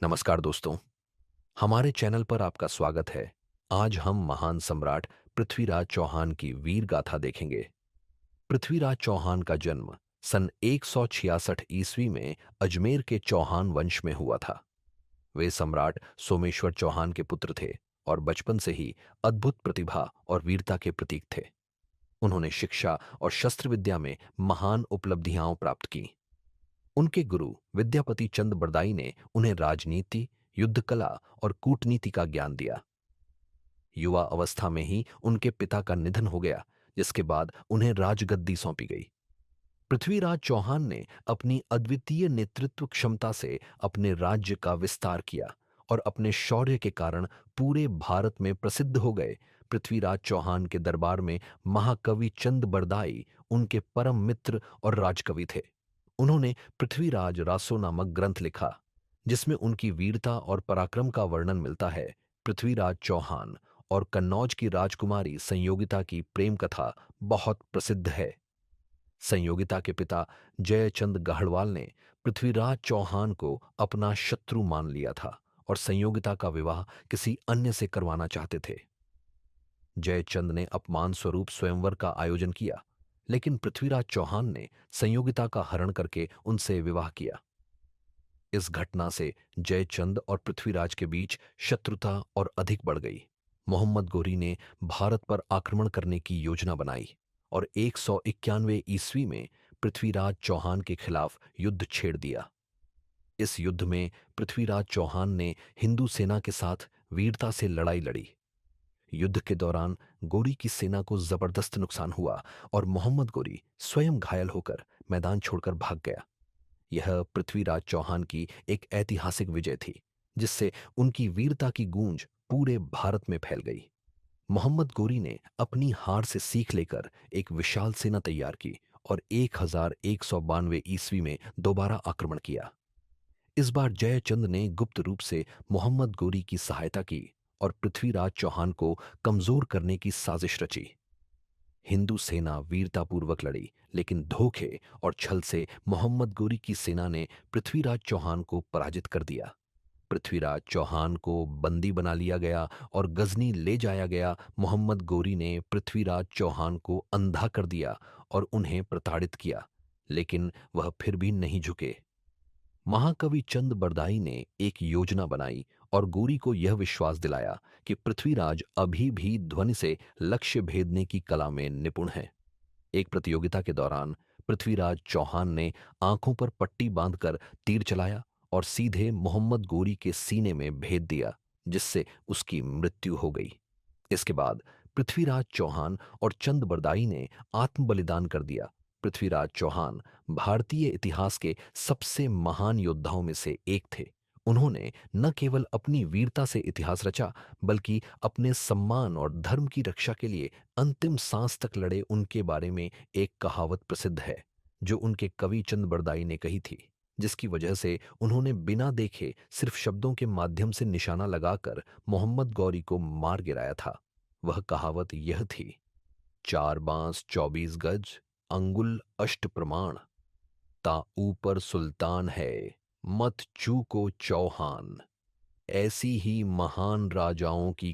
नमस्कार दोस्तों, हमारे चैनल पर आपका स्वागत है। आज हम महान सम्राट पृथ्वीराज चौहान की वीर गाथा देखेंगे। पृथ्वीराज चौहान का जन्म सन 166 ईस्वी में अजमेर के चौहान वंश में हुआ था। वे सम्राट सोमेश्वर चौहान के पुत्र थे और बचपन से ही अद्भुत प्रतिभा और वीरता के प्रतीक थे। उन्होंने शिक्षा और शस्त्र विद्या में महान उपलब्धियां प्राप्त की। उनके गुरु विद्यापति चंद बरदाई ने उन्हें राजनीति, युद्ध कला और कूटनीति का ज्ञान दिया। युवा अवस्था में ही उनके पिता का निधन हो गया, जिसके बाद उन्हें राजगद्दी सौंपी गई। पृथ्वीराज चौहान ने अपनी अद्वितीय नेतृत्व क्षमता से अपने राज्य का विस्तार किया और अपने शौर्य के कारण पूरे भारत में प्रसिद्ध हो गए। पृथ्वीराज चौहान के दरबार में महाकवि चंद बरदाई उनके परम मित्र और राजकवि थे। उन्होंने पृथ्वीराज रासो नामक ग्रंथ लिखा, जिसमें उनकी वीरता और पराक्रम का वर्णन मिलता है। पृथ्वीराज चौहान और कन्नौज की राजकुमारी संयोगिता की प्रेम कथा बहुत प्रसिद्ध है। संयोगिता के पिता जयचंद गाहड़वाल ने पृथ्वीराज चौहान को अपना शत्रु मान लिया था और संयोगिता का विवाह किसी अन्य से करवाना चाहते थे। जयचंद ने अपमान स्वरूप स्वयंवर का आयोजन किया, लेकिन पृथ्वीराज चौहान ने संयोगिता का हरण करके उनसे विवाह किया। इस घटना से जयचंद और पृथ्वीराज के बीच शत्रुता और अधिक बढ़ गई। मोहम्मद गोरी ने भारत पर आक्रमण करने की योजना बनाई और 191 ईस्वी में पृथ्वीराज चौहान के खिलाफ युद्ध छेड़ दिया। इस युद्ध में पृथ्वीराज चौहान ने हिंदू सेना के साथ वीरता से लड़ाई लड़ी। युद्ध के दौरान गोरी की सेना को जबरदस्त नुकसान हुआ और मोहम्मद गोरी स्वयं घायल होकर मैदान छोड़कर भाग गया। यह पृथ्वीराज चौहान की एक ऐतिहासिक विजय थी, जिससे उनकी वीरता की गूंज पूरे भारत में फैल गई। मोहम्मद गोरी ने अपनी हार से सीख लेकर एक विशाल सेना तैयार की और 1192 ईस्वी में दोबारा आक्रमण किया। इस बार जयचंद ने गुप्त रूप से मोहम्मद गोरी की सहायता की और पृथ्वीराज चौहान को कमजोर करने की साजिश रची। हिंदू सेना वीरतापूर्वक लड़ी, लेकिन धोखे और छल से मोहम्मद गोरी की सेना ने पृथ्वीराज चौहान को पराजित कर दिया। पृथ्वीराज चौहान को बंदी बना लिया गया और गजनी ले जाया गया। मोहम्मद गोरी ने पृथ्वीराज चौहान को अंधा कर दिया और उन्हें प्रताड़ित किया, लेकिन वह फिर भी नहीं झुके। महाकवि चंद बरदाई ने एक योजना बनाई और गोरी को यह विश्वास दिलाया कि पृथ्वीराज अभी भी ध्वनि से लक्ष्य भेदने की कला में निपुण है। एक प्रतियोगिता के दौरान पृथ्वीराज चौहान ने आंखों पर पट्टी बांधकर तीर चलाया और सीधे मोहम्मद गोरी के सीने में भेद दिया, जिससे उसकी मृत्यु हो गई। इसके बाद पृथ्वीराज चौहान और चंद बरदाई ने आत्म बलिदान कर दिया। पृथ्वीराज चौहान भारतीय इतिहास के सबसे महान योद्धाओं में से एक थे। उन्होंने न केवल अपनी वीरता से इतिहास रचा, बल्कि अपने सम्मान और धर्म की रक्षा के लिए अंतिम सांस तक लड़े। उनके बारे में एक कहावत प्रसिद्ध है, जो उनके कवि चंद बरदाई ने कही थी, जिसकी वजह से उन्होंने बिना देखे सिर्फ शब्दों के माध्यम से निशाना लगाकर मोहम्मद गौरी को मार गिराया था। वह कहावत यह थी: चार बांस 24 गज, अंगुल अष्ट प्रमाण, ता ऊपर सुल्तान है, मत चूको चौहान। ऐसी ही महान राजाओं की